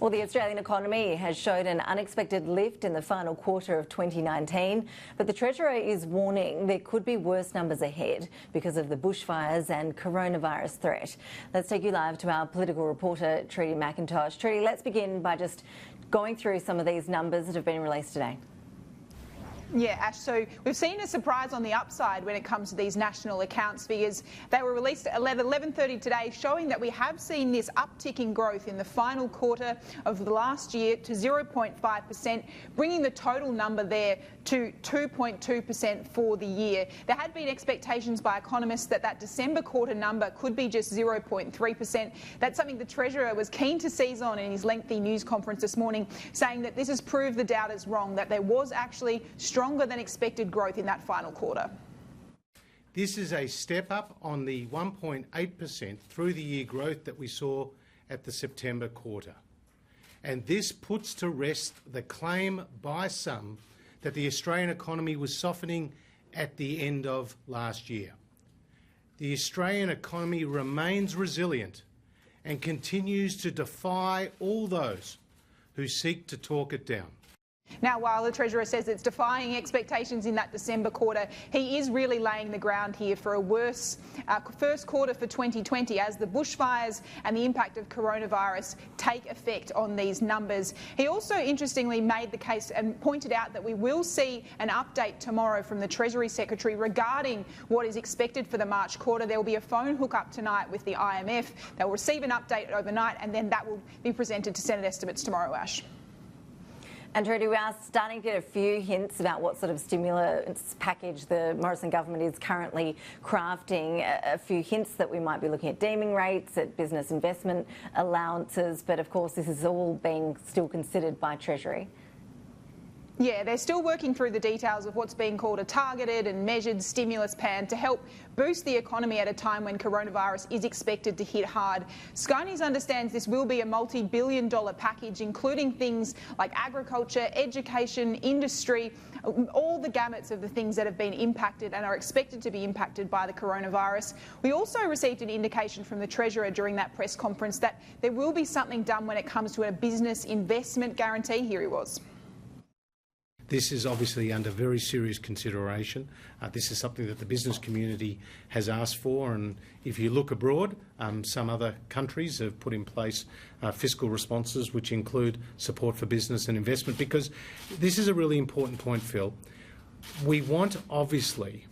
Well, the Australian economy has showed an unexpected lift in the final quarter of 2019, but the Treasurer is warning there could be worse numbers ahead because of the bushfires and coronavirus threat. Let's take you live to our political reporter, Trudy McIntosh. Trudy, let's begin by just going through some of these numbers that have been released today. Yeah, Ash, so we've seen a surprise on the upside when it comes to these national accounts figures. They were released at 11:30 today, showing that we have seen this uptick in growth in the final quarter of the last year to 0.5%, bringing the total number there to 2.2% for the year. There had been expectations by economists that that December quarter number could be just 0.3%. That's something the Treasurer was keen to seize on in his lengthy news conference this morning, saying that this has proved the doubters wrong, that there was actually stronger than expected growth in that final quarter. This is a step up on the 1.8% through the year growth that we saw at the September quarter. And this puts to rest the claim by some that the Australian economy was softening at the end of last year. The Australian economy remains resilient and continues to defy all those who seek to talk it down. Now, while the Treasurer says it's defying expectations in that December quarter, he is really laying the ground here for a worse first quarter for 2020 as the bushfires and the impact of coronavirus take effect on these numbers. He also, interestingly, made the case and pointed out that we will see an update tomorrow from the Treasury Secretary regarding what is expected for the March quarter. There will be a phone hookup tonight with the IMF. They will receive an update overnight, and then that will be presented to Senate estimates tomorrow, Ash. And Trudy, we are starting to get a few hints about what sort of stimulus package the Morrison government is currently crafting. A few hints that we might be looking at deeming rates, at business investment allowances, but of course this is all being still considered by Treasury. Yeah, they're still working through the details of what's being called a targeted and measured stimulus plan to help boost the economy at a time when coronavirus is expected to hit hard. Sky News understands this will be a multi-billion-dollar package, including things like agriculture, education, industry, all the gamuts of the things that have been impacted and are expected to be impacted by the coronavirus. We also received an indication from the Treasurer during that press conference that there will be something done when it comes to a business investment guarantee. Here he was. This is obviously under very serious consideration. This is something that the business community has asked for, and if you look abroad, some other countries have put in place fiscal responses which include support for business and investment, because this is a really important point, Phil. We want, obviously,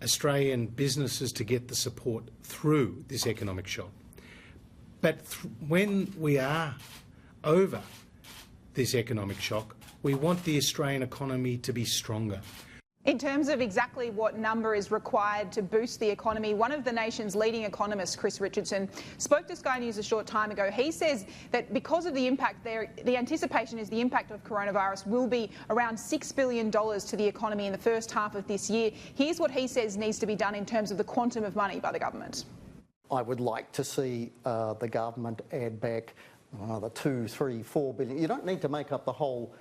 Australian businesses to get the support through this economic shock. But when we are over this economic shock, we want the Australian economy to be stronger. In terms of exactly what number is required to boost the economy, one of the nation's leading economists, Chris Richardson, spoke to Sky News a short time ago. He says that because of the impact there, the anticipation is the impact of coronavirus will be around $6 billion to the economy in the first half of this year. Here's what he says needs to be done in terms of the quantum of money by the government. I would like to see the government add back another 2, 3, 4 billion. You don't need to make up the whole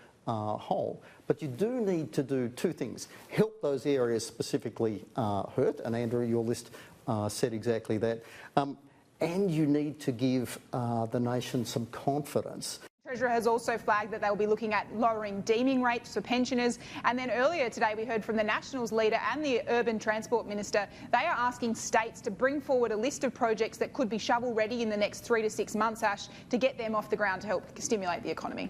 but you do need to do two things. Help those areas specifically hurt, and Andrew, your list said exactly that. And you need to give the nation some confidence. The Treasurer has also flagged that they will be looking at lowering deeming rates for pensioners. And then earlier today we heard from the Nationals leader and the Urban Transport Minister. They are asking states to bring forward a list of projects that could be shovel ready in the next 3 to 6 months, Ash, to get them off the ground to help stimulate the economy.